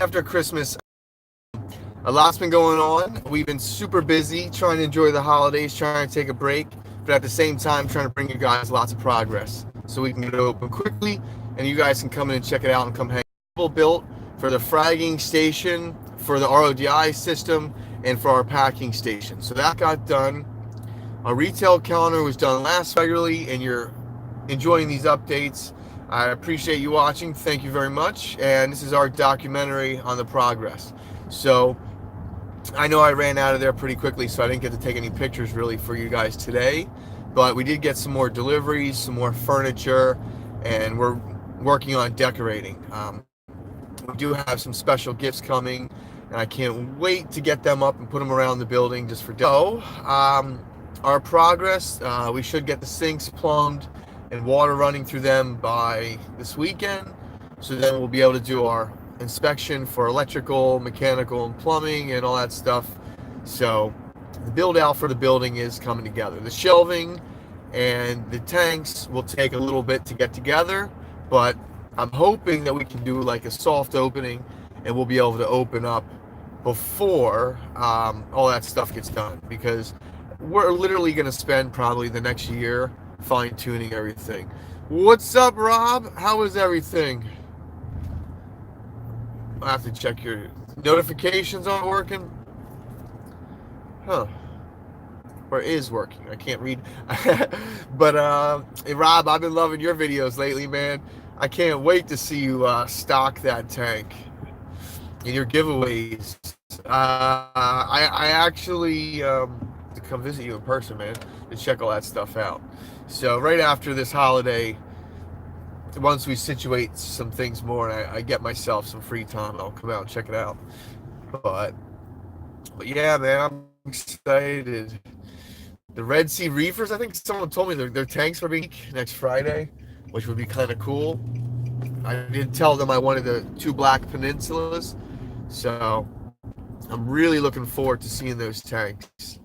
after Christmas, a lot's been going on. We've been super busy trying to enjoy the holidays, trying to take a break, but at the same time trying to bring you guys lots of progress so we can get it open quickly and you guys can come in and check it out and come hang. Built for the fragging station, for the RODI system, and for our packing station. So that got done. Our retail calendar was done last regularly, and you're enjoying these updates. I appreciate you watching. Thank you very much. And this is our documentary on the progress. So I know I ran out of there pretty quickly, so I didn't get to take any pictures really for you guys today. But we did get some more deliveries, some more furniture, and we're working on decorating. We do have some special gifts coming, and I can't wait to get them up and put them around the building just for. So, our progress, we should get the sinks plumbed and water running through them by this weekend. So then we'll be able to do our inspection for electrical, mechanical, and plumbing and all that stuff. So the build out for the building is coming together. The shelving and the tanks will take a little bit to get together, but I'm hoping that we can do like a soft opening and we'll be able to open up before all that stuff gets done, because we're literally going to spend probably the next year fine-tuning everything. What's up, Rob? How is everything? I have to check your notifications aren't working. Huh. Or is working. I can't read. But hey, Rob, I've been loving your videos lately, man. I can't wait to see you stock that tank in your giveaways. I actually to come visit you in person, man, to check all that stuff out. So right after this holiday, once we situate some things more and I get myself some free time, I'll come out and check it out. But yeah, man, I'm excited. The Red Sea Reefers, I think someone told me their tanks are being next Friday, which would be kind of cool. I did tell them I wanted the 2 black peninsulas, so I'm really looking forward to seeing those tanks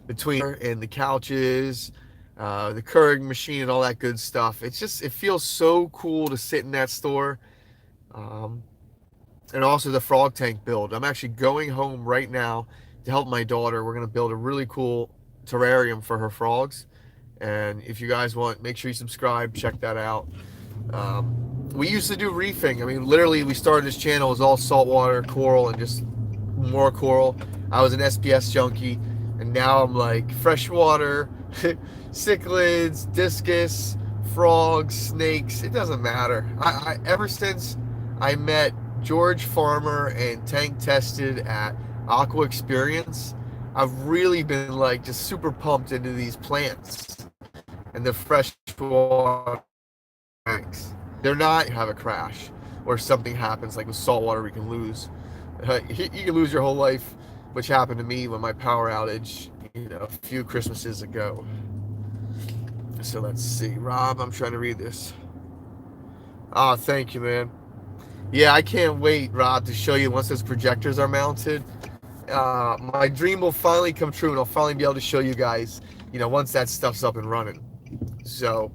between and the couches, the Keurig machine, and all that good stuff. It feels so cool to sit in that store. And also the frog tank build. I'm actually going home right now to help my daughter. We're going to build a really cool terrarium for her frogs. And if you guys want, make sure you subscribe, check that out. We used to do reefing. I mean, literally, we started this channel as all saltwater, coral, and just more coral. I was an SPS junkie, and now I'm like freshwater, cichlids, discus, frogs, snakes. It doesn't matter. I ever since I met George Farmer and tank tested at Aqua Experience, I've really been like just super pumped into these plants and the freshwater tanks. They're not have a crash or something happens like with saltwater we can lose. You can lose your whole life, which happened to me when my power outage, a few Christmases ago. So let's see, Rob, I'm trying to read this. Oh, thank you, man. Yeah, I can't wait, Rob, to show you once those projectors are mounted. My dream will finally come true, and I'll finally be able to show you guys, once that stuff's up and running. So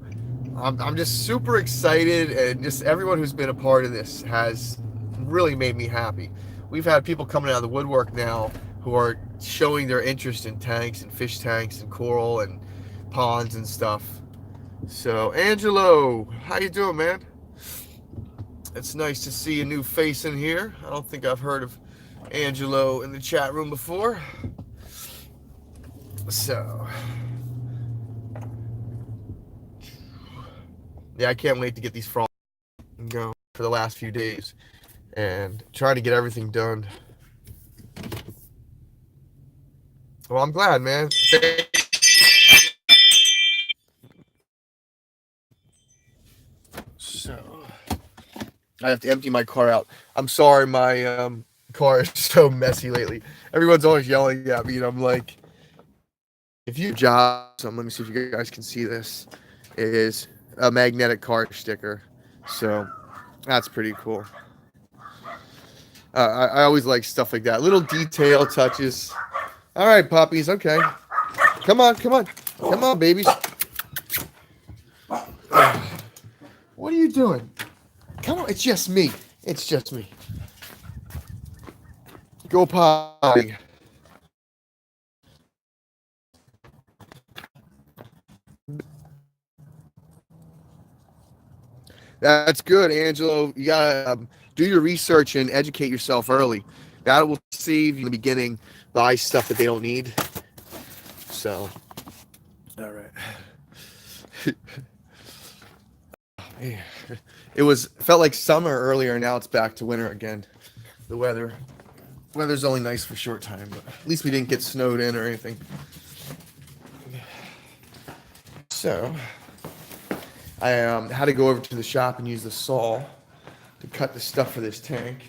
I'm just super excited, and just everyone who's been a part of this has really made me happy. We've had people coming out of the woodwork now who are showing their interest in tanks and fish tanks and coral and ponds and stuff. So, Angelo, how you doing, man? It's nice to see a new face in here. I don't think I've heard of Angelo in the chat room before. So, yeah, I can't wait to get these frogs and go for the last few days and try to get everything done. Well, I'm glad, man. So, I have to empty my car out. I'm sorry, my car is so messy lately. Everyone's always yelling at me, and I'm like, if you job, let me see if you guys can see this, is a magnetic car sticker. So that's pretty cool. I always like stuff like that. Little detail touches. All right, puppies. Okay. Come on. Come on, babies. What are you doing? Come on. It's just me. Go potty. That's good, Angelo. You gotta do your research and educate yourself early. That will save you in the beginning. Buy stuff that they don't need. So, all right. It felt like summer earlier. Now it's back to winter again. The weather's only nice for a short time, but at least we didn't get snowed in or anything. So I had to go over to the shop and use the saw to cut the stuff for this tank.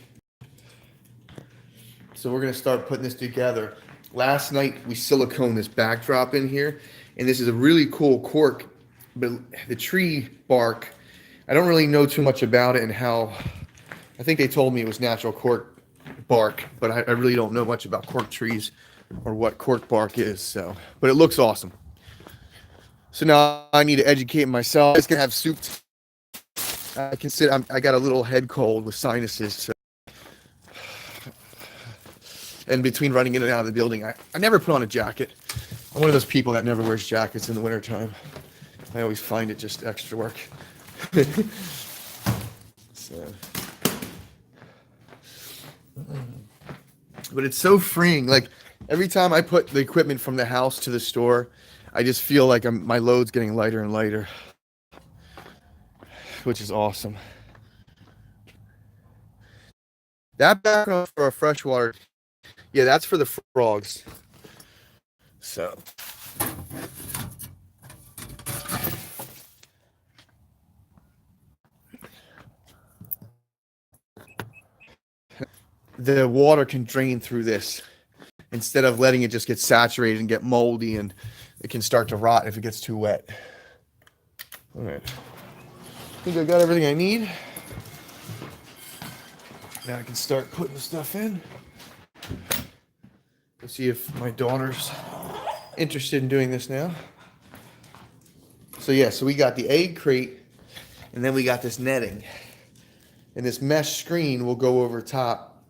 So we're gonna start putting this together. Last night we siliconed this backdrop in here, and this is a really cool cork, but the tree bark, I don't really know too much about it and how, I think they told me it was natural cork bark, but I really don't know much about cork trees or what cork bark is, so, but it looks awesome. So now I need to educate myself. I'm just gonna have soup. I got a little head cold with sinuses, so. And between running in and out of the building, I never put on a jacket. I'm one of those people that never wears jackets in the wintertime. I always find it just extra work. So. But it's so freeing. Like every time I put the equipment from the house to the store, I just feel like my load's getting lighter and lighter, which is awesome. That background for a freshwater, yeah, that's for the frogs. So. The water can drain through this instead of letting it just get saturated and get moldy, and it can start to rot if it gets too wet. All right. I think I got everything I need. Now I can start putting the stuff in. Let's see if my daughter's interested in doing this now. So yeah, so we got the egg crate, and then we got this netting. And this mesh screen will go over top,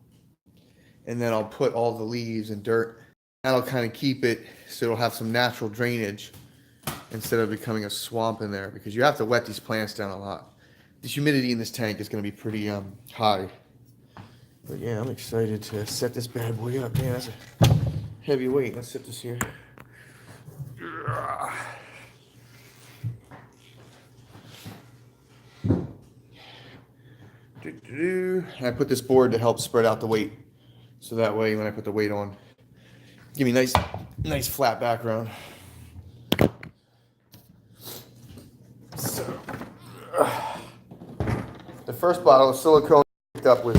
and then I'll put all the leaves and dirt. That'll kind of keep it so it'll have some natural drainage instead of becoming a swamp in there, because you have to wet these plants down a lot. The humidity in this tank is going to be pretty high. But yeah, I'm excited to set this bad boy up. Man, that's a heavy weight. Let's set this here. And I put this board to help spread out the weight, so that way when I put the weight on, give me nice flat background. So the first bottle of silicone I picked up was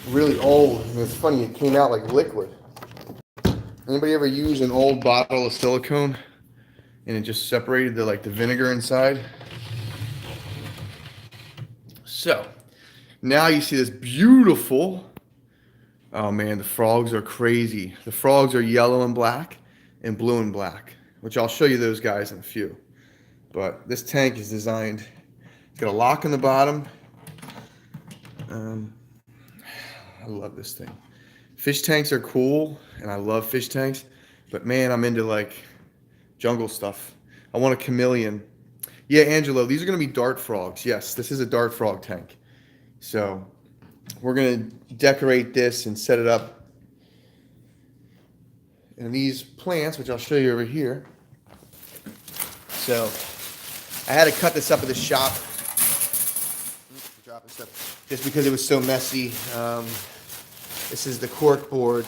really old, and it's funny, it came out like liquid. Anybody ever use an old bottle of silicone and it just separated the vinegar inside? So now you see this beautiful, oh man, the frogs are crazy. The frogs are yellow and black and blue and black, which I'll show you those guys in a few. But this tank is designed, it's got a lock on the bottom. I love this thing. Fish tanks are cool, and I love fish tanks, but man, I'm into jungle stuff. I want a chameleon. Yeah, Angelo, these are going to be dart frogs. Yes, this is a dart frog tank. So we're going to decorate this and set it up. And these plants, which I'll show you over here. So I had to cut this up at the shop. Drop this up just because it was so messy. This is the cork board.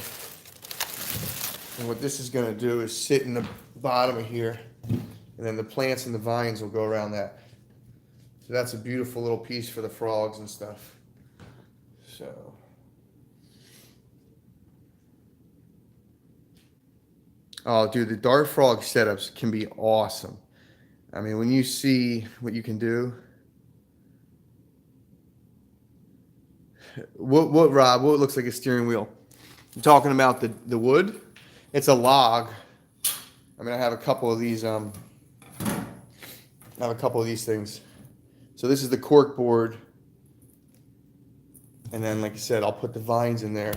And what this is going to do is sit in the bottom of here. And then the plants and the vines will go around that. So that's a beautiful little piece for the frogs and stuff. So. Oh, dude, the dart frog setups can be awesome. I mean, when you see what you can do. What, Rob? What looks like a steering wheel? I'm talking about the wood. It's a log. I mean, I have a couple of these. I have a couple of these things. So this is the cork board, and then, like I said, I'll put the vines in there.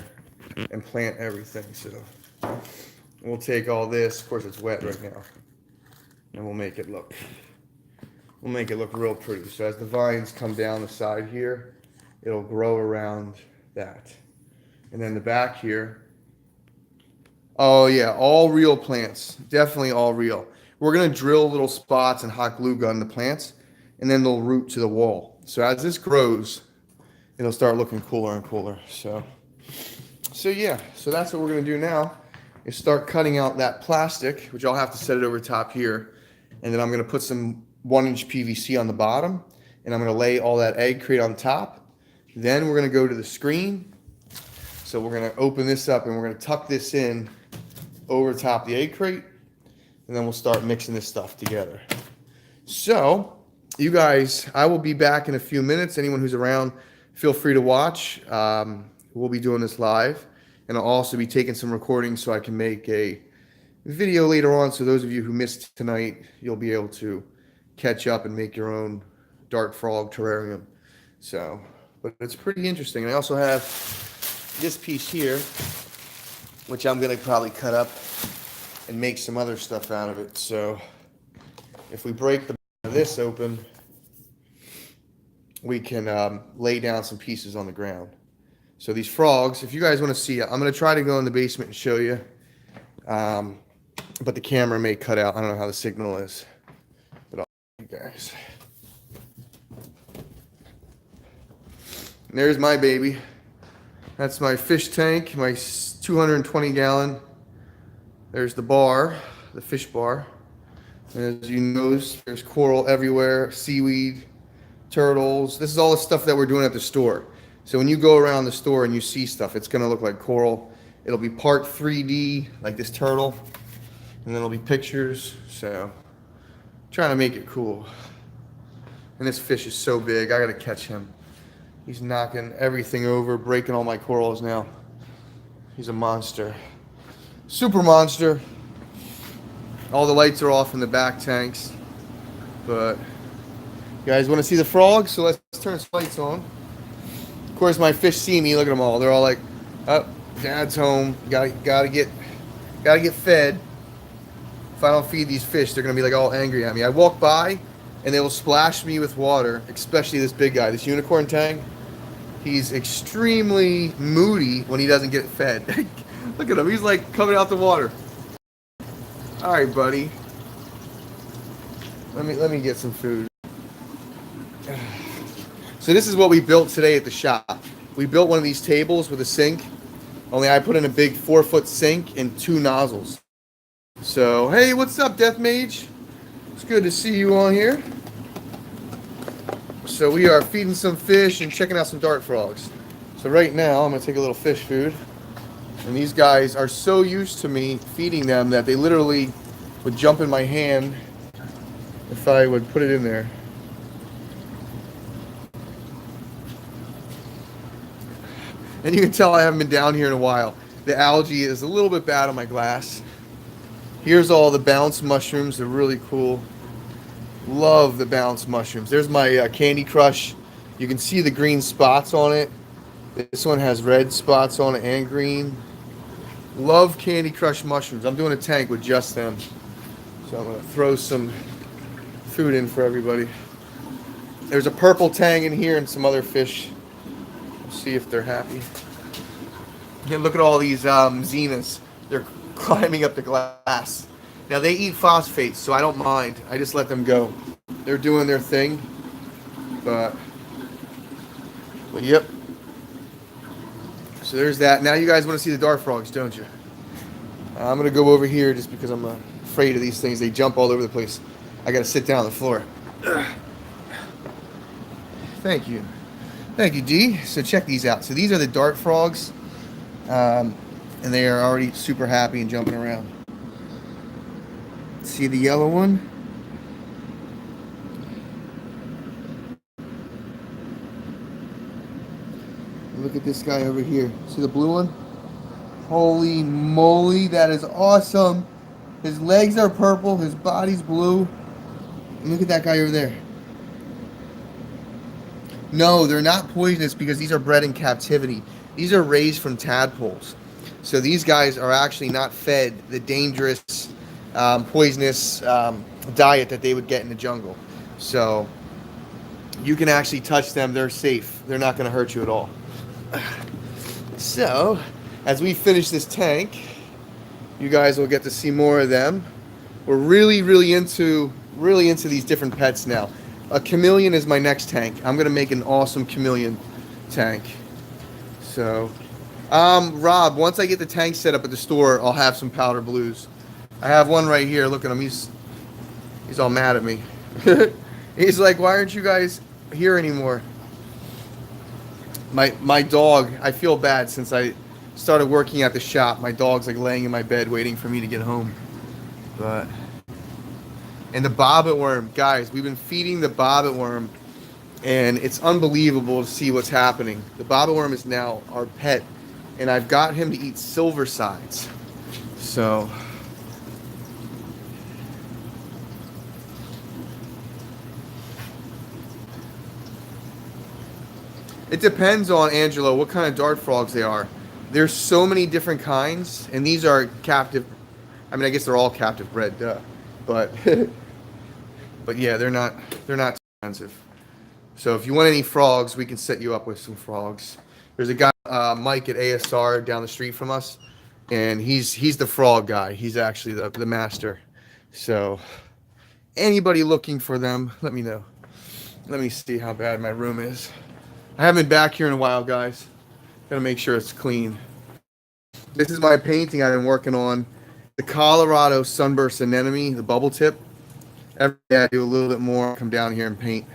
and plant everything. So we'll take all this. Of course, it's wet right now, and we'll make it look real pretty. So as the vines come down the side here, it'll grow around that. And then the back here, oh yeah, all real plants. Definitely all real. We're gonna drill little spots and hot glue gun the plants, and then they'll root to the wall. So as this grows, it'll start looking cooler and cooler. So yeah, so that's what we're gonna do now, is start cutting out that plastic, which I'll have to set it over top here. And then I'm gonna put some 1-inch PVC on the bottom, and I'm gonna lay all that egg crate on top. Then we're gonna go to the screen. So we're gonna open this up and we're gonna tuck this in over top the egg crate, and then we'll start mixing this stuff together. So you guys, I will be back in a few minutes. Anyone who's around, feel free to watch. We'll be doing this live, and I'll also be taking some recordings so I can make a video later on. So those of you who missed tonight, you'll be able to catch up and make your own dart frog terrarium. So, but it's pretty interesting. And I also have this piece here, which I'm gonna probably cut up and make some other stuff out of it. So if we break this open, we can lay down some pieces on the ground. So these frogs, if you guys want to see it, I'm gonna try to go in the basement and show you, but the camera may cut out. I don't know how the signal is, but I'll show you guys. And there's my baby. That's my fish tank, my 220-gallon. There's the bar, the fish bar. And as you notice, there's coral everywhere, seaweed, turtles. This is all the stuff that we're doing at the store. So when you go around the store and you see stuff, it's gonna look like coral. It'll be part 3D, like this turtle, and then it'll be pictures. So trying to make it cool. And this fish is so big, I gotta catch him. He's knocking everything over, breaking all my corals now. He's a monster. Super monster. All the lights are off in the back tanks. But you guys want to see the frogs? So let's turn some lights on. Of course, my fish see me. Look at them all. They're all like, "Oh, Dad's home. Gotta get fed." If I don't feed these fish, they're gonna be like all angry at me. I walk by, and they will splash me with water. Especially this big guy, this unicorn tank. He's extremely moody when he doesn't get fed. Look at him. He's like coming out the water. All right, buddy. Let me get some food. So this is what we built today at the shop. We built one of these tables with a sink. Only I put in a big 4-foot sink and 2 nozzles. So, hey, what's up, Death Mage? It's good to see you on here. So we are feeding some fish and checking out some dart frogs. So right now, I'm going to take a little fish food. And these guys are so used to me feeding them that they literally would jump in my hand if I would put it in there. And you can tell I haven't been down here in a while. The algae is a little bit bad on my glass. Here's all the bounce mushrooms. They're really cool. Love the bounce mushrooms. There's my Candy Crush. You can see the green spots on it. This one has red spots on it and green. Love Candy Crush mushrooms. I'm doing a tank with just them. So I'm going to throw some food in for everybody. There's a purple tang in here and some other fish. We'll see if they're happy. And look at all these Xenas. They're climbing up the glass. Now they eat phosphates, so I don't mind. I just let them go. They're doing their thing. But yep. So there's that. Now you guys want to see the dart frogs, don't you? I'm going to go over here just because I'm afraid of these things. They jump all over the place. I got to sit down on the floor. Thank you. Thank you, D. So check these out. So these are the dart frogs. And they are already super happy and jumping around. See the yellow one? Look at this guy over here. See the blue one? Holy moly, that is awesome. His legs are purple, his body's blue. And look at that guy over there. No, they're not poisonous because these are bred in captivity. These are raised from tadpoles. So these guys are actually not fed the dangerous, poisonous diet that they would get in the jungle. So you can actually touch them. They're safe. They're not going to hurt you at all. So as we finish this tank, you guys will get to see more of them. We're really into these different pets now. A chameleon is my next tank. I'm going to make an awesome chameleon tank. So Rob, once I get the tank set up at the store, I'll have some powder blues. I have one right here. Look at him. He's all mad at me. He's like, why aren't you guys here anymore? My dog, I feel bad since I started working at the shop. My dog's like laying in my bed waiting for me to get home. But and the bobbit worm, guys, we've been feeding the bobbit worm, and it's unbelievable to see what's happening. The bobbit worm is now our pet, and I've got him to eat silver sides. So it depends on, Angelo, what kind of dart frogs they are. There's so many different kinds, and these are captive. I mean, I guess they're all captive bred, duh. But but yeah, they're not expensive. So if you want any frogs, we can set you up with some frogs. There's a guy, Mike at ASR down the street from us, and he's the frog guy. He's actually the master. So anybody looking for them, let me know. Let me see how bad my room is. I haven't been back here in a while, guys. Gotta make sure it's clean. This is my painting I've been working on. The Colorado sunburst anemone, the bubble tip. Every day I do a little bit more, come down here and paint.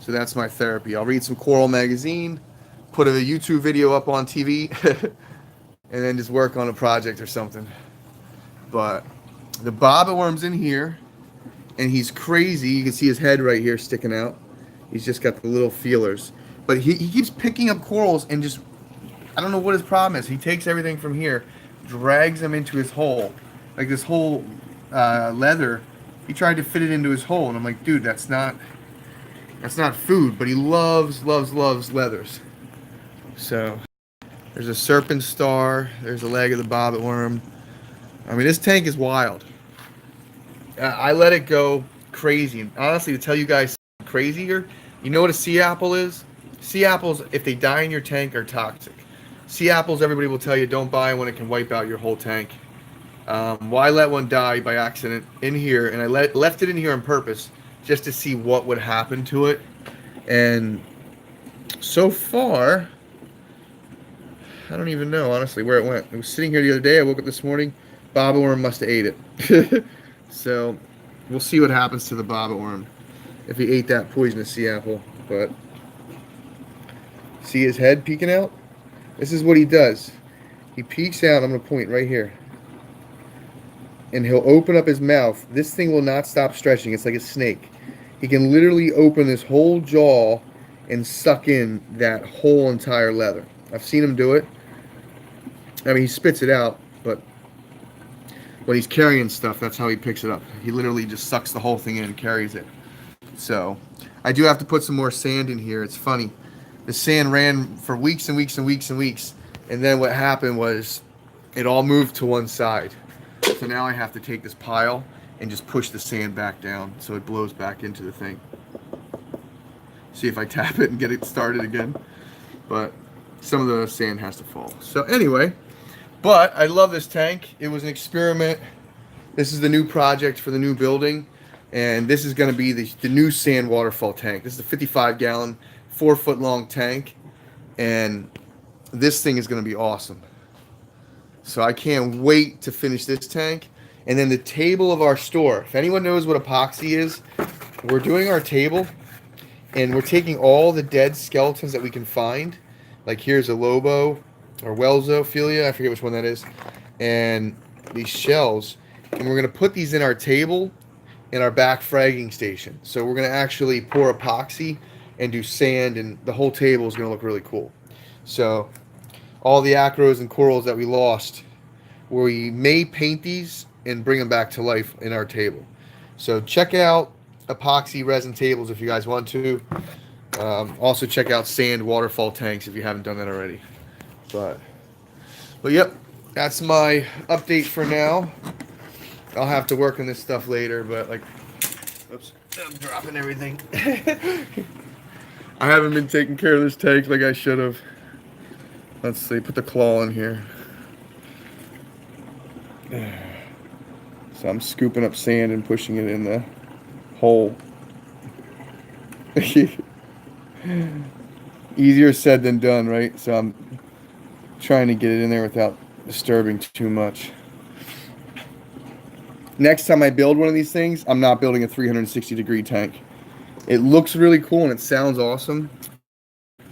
So that's my therapy. I'll read some Coral magazine, put a YouTube video up on TV, and then just work on a project or something. But the bobbit worm's in here, and he's crazy. You can see his head right here sticking out. He's just got the little feelers. But he keeps picking up corals and just, I don't know what his problem is. He takes everything from here, drags them into his hole. Like this whole leather, he tried to fit it into his hole. And I'm like, dude, that's not food. But he loves leathers. So there's a serpent star. There's a leg of the bobbit worm. I mean, this tank is wild. I let it go crazy. And honestly, to tell you guys crazier, you know what a sea apple is? Sea apples, if they die in your tank, are toxic. Sea apples, everybody will tell you, don't buy when it can wipe out your whole tank. Why let one die by accident in here? And I left it in here on purpose just to see what would happen to it. And so far, I don't even know, honestly, where it went. It was sitting here the other day. I woke up this morning. Bobbit worm must have ate it. So we'll see what happens to the bobbit worm if he ate that poisonous sea apple. But see his head peeking out? This is what he does. He peeks out. I'm going to point right here. And he'll open up his mouth. This thing will not stop stretching. It's like a snake. He can literally open his whole jaw and suck in that whole entire leather. I've seen him do it. I mean, he spits it out, but when he's carrying stuff, that's how he picks it up. He literally just sucks the whole thing in and carries it. So I do have to put some more sand in here. It's funny. The sand ran for weeks and weeks and weeks and weeks. And then what happened was it all moved to one side. So now I have to take this pile and just push the sand back down so it blows back into the thing. See if I tap it and get it started again. But some of the sand has to fall. So anyway, but I love this tank. It was an experiment. This is the new project for the new building. And this is going to be the new sand waterfall tank. This is a 55-gallon, 4-foot-long tank. And this thing is going to be awesome. So I can't wait to finish this tank. And then the table of our store. If anyone knows what epoxy is, we're doing our table. And we're taking all the dead skeletons that we can find. Like here's a Lobo or Welsophilia. I forget which one that is. And these shells. And we're going to put these in our table in our back fragging station. So we're going to actually pour epoxy and do sand, and the whole table is going to look really cool. So all the acros and corals that we lost, we may paint these and bring them back to life in our table. So check out epoxy resin tables if you guys want to. Also check out sand waterfall tanks if you haven't done that already. But yep. that's my update for now. I'll have to work on this stuff later, but like, oops, I'm dropping everything. I haven't been taking care of this tank like I should have. Let's see, put the claw in here. So I'm scooping up sand and pushing it in the hole. Easier said than done, right? So I'm trying to get it in there without disturbing too much. Next time I build one of these things, I'm not building a 360-degree tank. It looks really cool and it sounds awesome,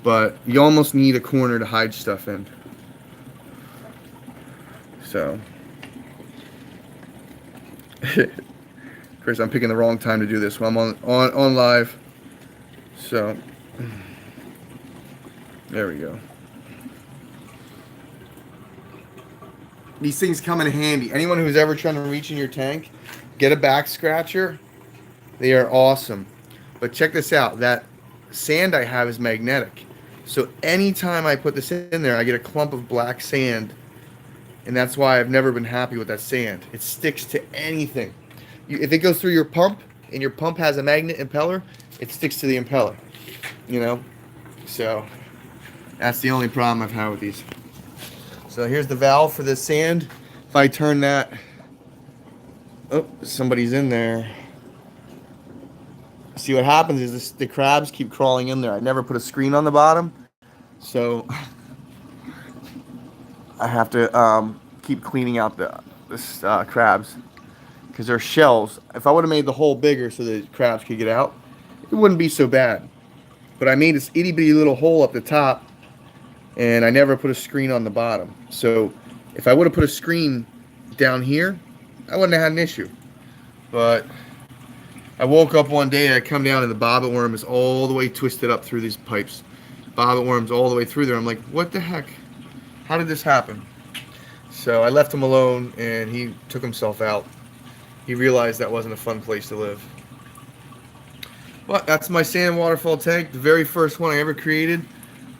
but you almost need a corner to hide stuff in. So, Chris, I'm picking the wrong time to do this when I'm on live. So, there we go. These things come in handy. Anyone who's ever trying to reach in your tank, get a back scratcher. They are awesome. But check this out. That sand I have is magnetic. So anytime I put this in there, I get a clump of black sand. And that's why I've never been happy with that sand. It sticks to anything. If it goes through your pump, and your pump has a magnet impeller, it sticks to the impeller. You know? So, that's the only problem I've had with these. So here's the valve for this sand. If I turn that, oh, somebody's in there. See what happens is the crabs keep crawling in there. I never put a screen on the bottom, so I have to keep cleaning out the crabs because they're shells. If I would have made the hole bigger so the crabs could get out, it wouldn't be so bad. But I made this itty bitty little hole up the top, and I never put a screen on the bottom. So if I would have put a screen down here, I wouldn't have had an issue. But I woke up one day, I come down and the bobbit worm is all the way twisted up through these pipes. Bobbit worm's all the way through there. I'm like, what the heck? How did this happen? So I left him alone and he took himself out. He realized that wasn't a fun place to live. But that's my sand waterfall tank, the very first one I ever created.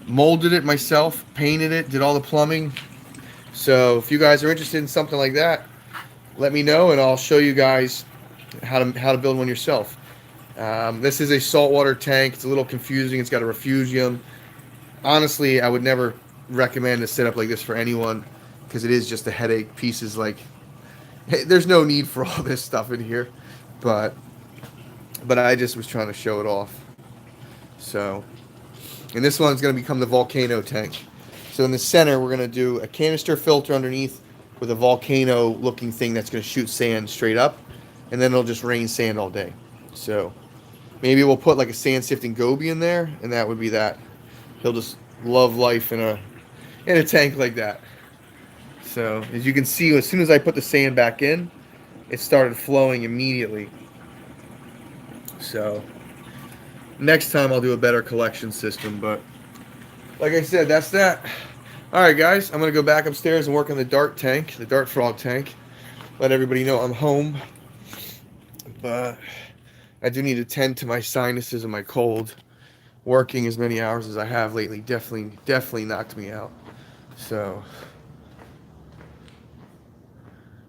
Molded it myself, painted it, did all the plumbing. So if you guys are interested in something like that, let me know and I'll show you guys how to build one yourself. This is a saltwater tank. It's a little confusing. It's got a refugium. Honestly, I would never recommend a setup like this for anyone because it is just a headache. Pieces like, hey, there's no need for all this stuff in here, but I just was trying to show it off. So, and this one's going to become the Volcano Tank. So in the center, we're going to do a canister filter underneath with a volcano looking thing that's going to shoot sand straight up, and then it'll just rain sand all day. So maybe we'll put like a sand sifting goby in there, and that would be that. He'll just love life in a tank like that. So as you can see, as soon as I put the sand back in, it started flowing immediately. So next time I'll do a better collection system, but like I said, that's that. Alright guys, I'm going to go back upstairs and work on the dart tank, the dart frog tank. Let everybody know I'm home. But I do need to tend to my sinuses and my cold. Working as many hours as I have lately definitely knocked me out. So,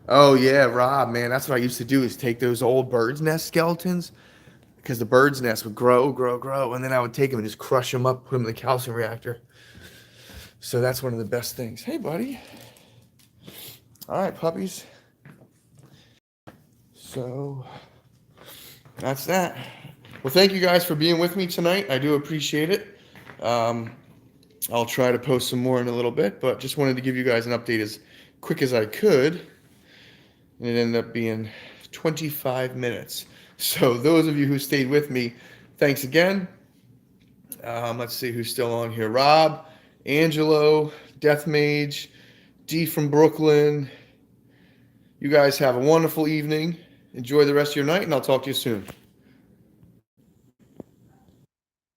oh yeah, Rob, man, that's what I used to do is take those old bird's nest skeletons because the bird's nest would grow, and then I would take them and just crush them up, put them in the calcium reactor. So that's one of the best things. Hey, buddy. All right, puppies. So that's that. Well, thank you guys for being with me tonight. I do appreciate it. I'll try to post some more in a little bit, but just wanted to give you guys an update as quick as I could. And it ended up being 25 minutes. So those of you who stayed with me, thanks again. Let's see who's still on here. Rob, Angelo, Death Mage, D from Brooklyn. You guys have a wonderful evening. Enjoy the rest of your night, and I'll talk to you soon.